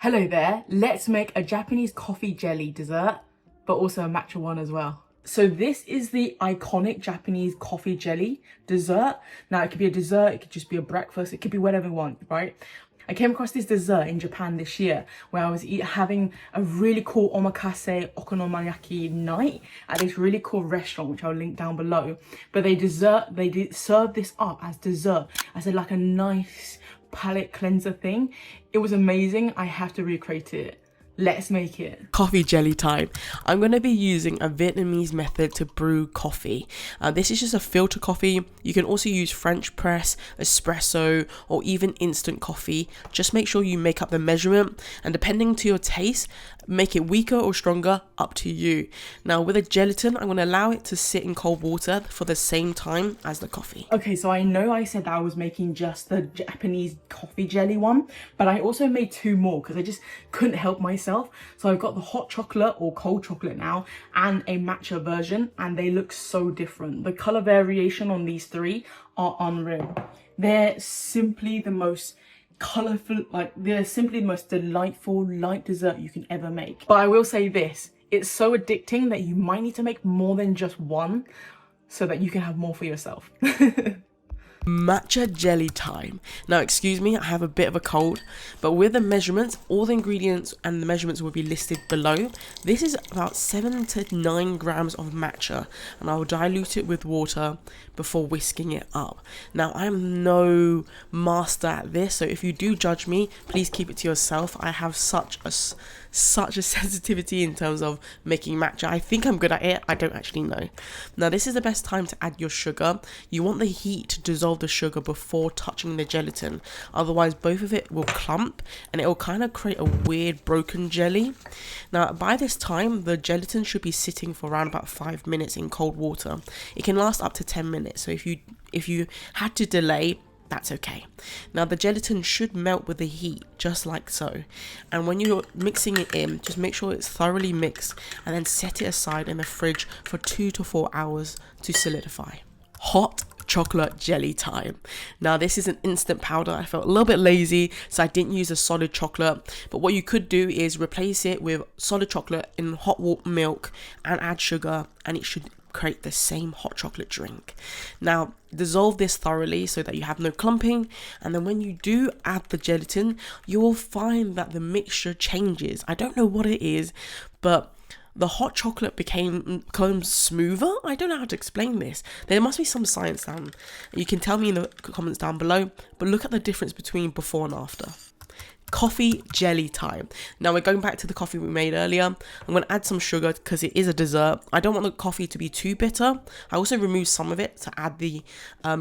Hello there, let's make a Japanese coffee jelly dessert, but also a matcha one as well. So this is the iconic Japanese coffee jelly dessert. Now it could be a dessert, it could just be a breakfast, it could be whatever you want, right? I came across this dessert in Japan this year where I was having a really cool omakase okonomiyaki night at this really cool restaurant, which I'll link down below. But they serve this up as dessert, as like a nice palate cleanser thing. It was amazing. I have to recreate it. Let's make it. Coffee jelly time. I'm going to be using a Vietnamese method to brew coffee. This is just a filter coffee. You can also use French press, espresso, or even instant coffee. Just make sure you make up the measurement, and depending to your taste, make it weaker or stronger, up to you. Now with a gelatin, I'm going to allow it to sit in cold water for the same time as the coffee. Okay, so I know I said that I was making just the Japanese coffee jelly one, but I also made two more because I just couldn't help myself. So I've got the hot chocolate or cold chocolate now and a matcha version, and they look so different. The color variation on these three are unreal. They're simply the most colorful, they're simply the most delightful light dessert you can ever make. But I will say this, it's so addicting that you might need to make more than just one so that you can have more for yourself. Matcha jelly time. Now excuse me, I have a bit of a cold, but with the measurements, all the ingredients and the measurements will be listed below. This is about 7 to 9 grams of matcha, and I will dilute it with water before whisking it up. Now I'm no master at this, so if you do judge me, please keep it to yourself. I have such a sensitivity in terms of making matcha. I think I'm good at it, I don't actually know. Now this is the best time to add your sugar. You want the heat to dissolve the sugar before touching the gelatin, otherwise both of it will clump and it will kind of create a weird broken jelly. Now by this time the gelatin should be sitting for around about 5 minutes in cold water. It can last up to 10 minutes, so if you had to delay, that's okay. Now the gelatin should melt with the heat, just like so. And when you're mixing it in, just make sure it's thoroughly mixed and then set it aside in the fridge for 2 to 4 hours to solidify. Hot chocolate jelly time. Now this is an instant powder. I felt a little bit lazy, so I didn't use a solid chocolate, but what you could do is replace it with solid chocolate in hot milk and add sugar, and it should create the same hot chocolate drink. Now dissolve this thoroughly so that you have no clumping, and then when you do add the gelatin, you will find that the mixture changes. I don't know what it is, but the hot chocolate becomes smoother. I don't know how to explain this. There must be some science down. You can tell me in the comments down below, but look at the difference between before and after. Coffee jelly time. Now we're going back to the coffee we made earlier. I'm going to add some sugar because it is a dessert. I don't want the coffee to be too bitter. I also removed some of it to add the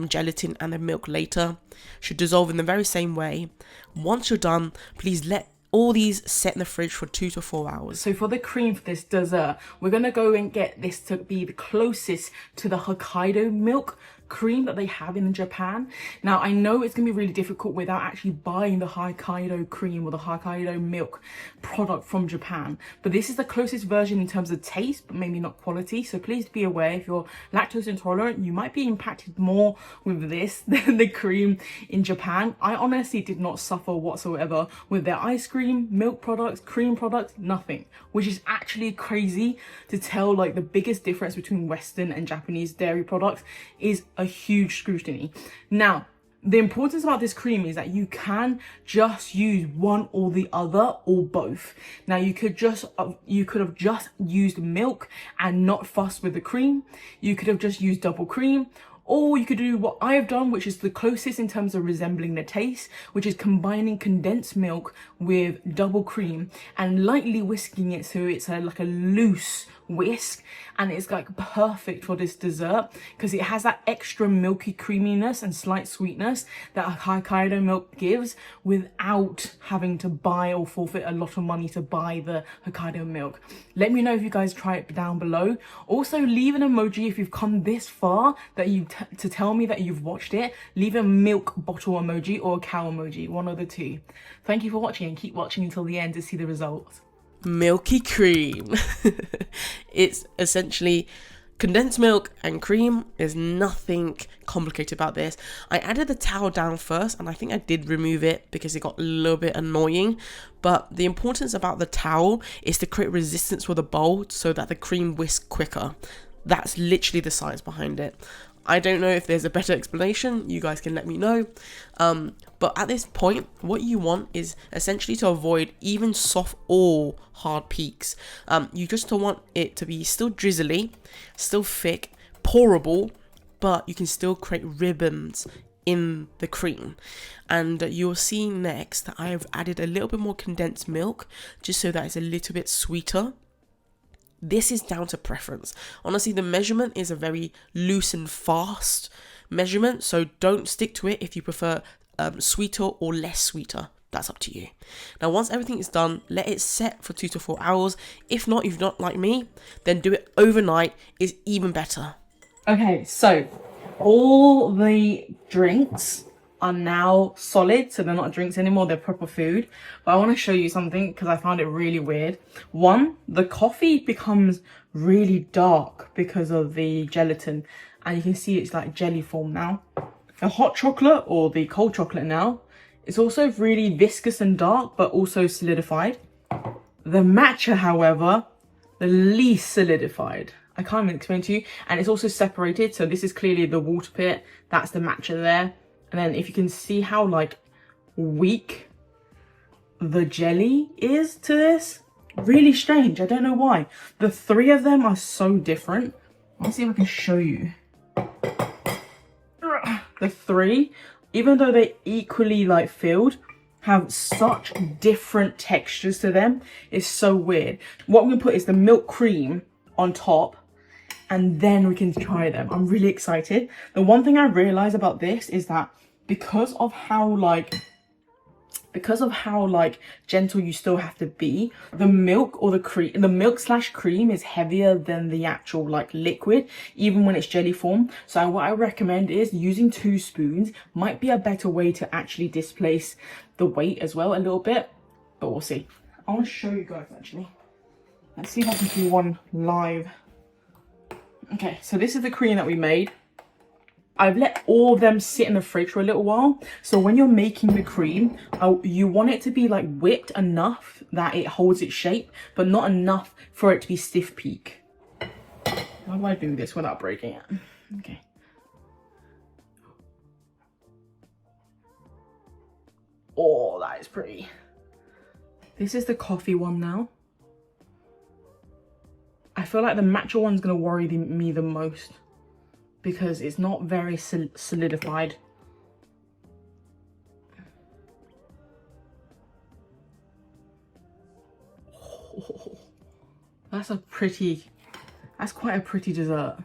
gelatin and the milk later. Should dissolve in the very same way. Once you're done, please let all these set in the fridge for 2 to 4 hours. So for the cream for this dessert, we're going to go and get this to be the closest to the Hokkaido milk cream that they have in Japan. Now I know it's gonna be really difficult without actually buying the Hokkaido cream or the Hokkaido milk product from Japan, but this is the closest version in terms of taste, but maybe not quality. So please be aware, if you're lactose intolerant, you might be impacted more with this than the cream in Japan. I honestly did not suffer whatsoever with their ice cream, milk products, cream products, nothing, which is actually crazy to tell. Like the biggest difference between Western and Japanese dairy products is a huge scrutiny. Now the importance about this cream is that you can just use one or the other or both. Now you could have just used milk and not fussed with the cream. You could have just used double cream, or you could do what I have done, which is the closest in terms of resembling the taste, which is combining condensed milk with double cream and lightly whisking it so it's like a loose whisk, and it's like perfect for this dessert because it has that extra milky creaminess and slight sweetness that Hokkaido milk gives without having to buy or forfeit a lot of money to buy the Hokkaido milk. Let me know if you guys try it down below. Also leave an emoji if you've come this far that to tell me that you've watched it. Leave a milk bottle emoji or a cow emoji, one of the two. Thank you for watching, and keep watching until the end to see the results. Milky cream. It's essentially Condensed milk and cream, there's nothing complicated about this. I added the towel down first, and I think I did remove it because it got a little bit annoying. But the importance about the towel is to create resistance for the bowl so that the cream whisks quicker. That's literally the science behind it. I don't know if there's a better explanation, you guys can let me know. But at this point, what you want is essentially to avoid even soft or hard peaks. You just want it to be still drizzly, still thick, pourable, but you can still create ribbons in the cream. And you'll see next that I have added a little bit more condensed milk, just so that it's a little bit sweeter. This is down to preference. Honestly, the measurement is a very loose and fast measurement, so don't stick to it if you prefer sweeter or less sweeter. That's up to you. Now, once everything is done, let it set for 2 to 4 hours. If not, if you're not like me, then do it overnight is even better. Okay, so all the drinks are now solid, so they're not drinks anymore, they're proper food. But I want to show you something because I found it really weird. One, the coffee becomes really dark because of the gelatin, and you can see it's like jelly form now. The hot chocolate or the cold chocolate now, it's also really viscous and dark, but also solidified. The matcha, however, the least solidified. I can't even explain to you. And it's also separated, so this is clearly the water pit, that's the matcha there. And then if you can see how like weak the jelly is to this, really strange. I don't know why. The three of them are so different. Let's see if I can show you. The three, even though they're equally like filled, have such different textures to them. It's so weird. What I'm gonna put is the milk cream on top, and then we can try them. I'm really excited. The one thing I realized about this is that because of how gentle you still have to be, the milk or the milk/cream is heavier than the actual like liquid, even when it's jelly form. So what I recommend is using 2 spoons might be a better way to actually displace the weight as well a little bit, but we'll see. I want to show you guys actually. Let's see if I can do one live. Okay, so this is the cream that we made. I've let all of them sit in the fridge for a little while. So when you're making the cream, you want it to be like whipped enough that it holds its shape, but not enough for it to be stiff peak. How do I do this without breaking it? Okay. Oh, that is pretty. This is the coffee one now. I feel like the matcha one's gonna worry me the most, because it's not very solidified. Oh, that's quite a pretty dessert.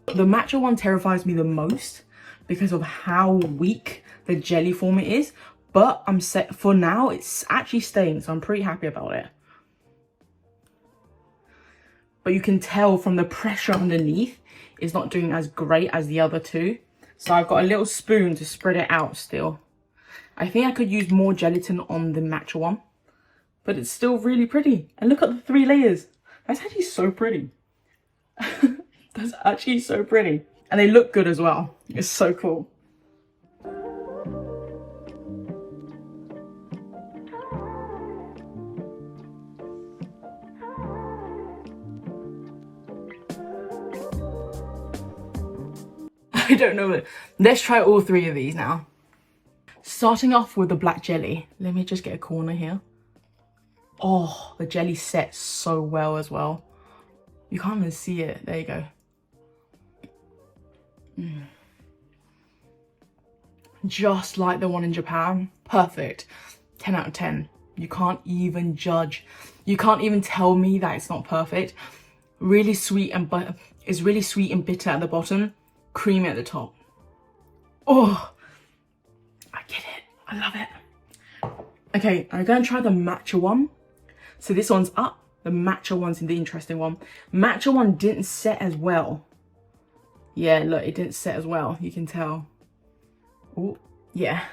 The matcha one terrifies me the most because of how weak the jelly form it is, but I'm set for now. It's actually staying, so I'm pretty happy about it. But you can tell from the pressure underneath, it's not doing as great as the other two. So I've got a little spoon to spread it out still. I think I could use more gelatin on the matcha one, but it's still really pretty. And look at the 3 layers. That's actually so pretty. That's actually so pretty. And they look good as well. It's so cool. I don't know. Let's try all 3 of these now. Starting off with the black jelly. Let me just get a corner here. Oh, the jelly sets so well as well. You can't even see it. There you go. Just like the one in Japan. Perfect. 10 out of 10. You can't even judge. You can't even tell me that it's not perfect. Really sweet and it's really sweet and bitter at the bottom. Creamy at the top. Oh, I get it. I love it. Okay, I'm going to try the matcha one. So this one's up. The matcha one's the interesting one. Matcha one didn't set as well. Yeah, look, it didn't set as well. You can tell. Oh, yeah.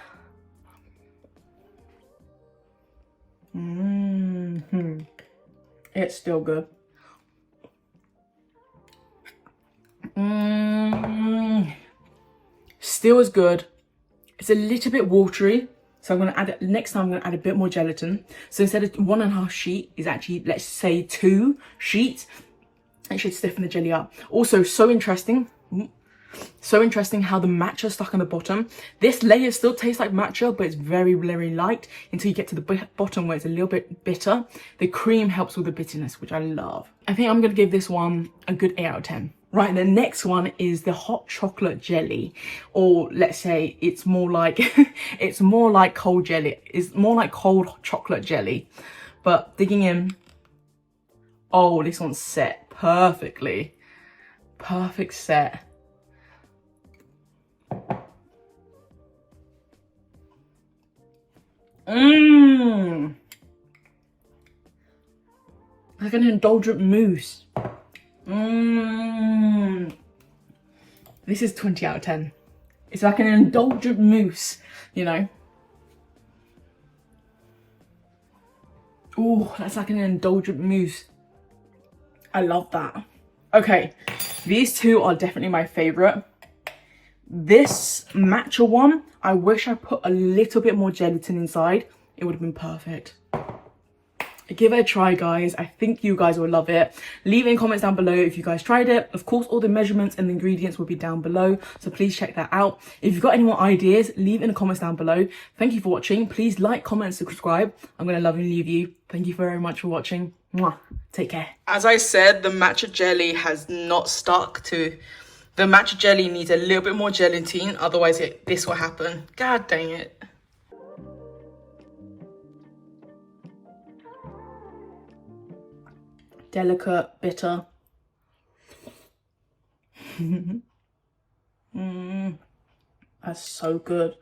It's still good. still as good. It's a little bit watery. So I'm going to add, next time I'm going to add a bit more gelatin. So instead of 1.5 sheet is actually, let's say 2 sheets. It should stiffen the jelly up. Also, so interesting how the matcha stuck on the bottom. This layer still tastes like matcha, but it's very, very light until you get to the bottom where it's a little bit bitter. The cream helps with the bitterness, which I love. I think I'm going to give this one a good 8 out of 10. Right, the next one is the hot chocolate jelly, or let's say it's more like it's more like cold jelly. It's more like cold chocolate jelly. But digging in, oh, this one's set perfectly. Perfect set. Mmm. Like an indulgent mousse. Mmm. This is 20 out of 10. It's like an indulgent mousse, you know. Oh, that's like an indulgent mousse. I love that. Okay, these two are definitely my favorite. This matcha one, I wish I put a little bit more gelatin inside. It would have been perfect. Give it a try, guys. I think you guys will love it. Leave in comments down below if you guys tried it. Of course, all the measurements and the ingredients will be down below, so please check that out. If you've got any more ideas, leave in the comments down below. Thank you for watching. Please like, comment, and subscribe. I'm going to love and leave you. Thank you very much for watching. Mwah. Take care. As I said, the matcha jelly has not stuck to... The matcha jelly needs a little bit more gelatin, otherwise this will happen. God dang it. Delicate, bitter. That's so good.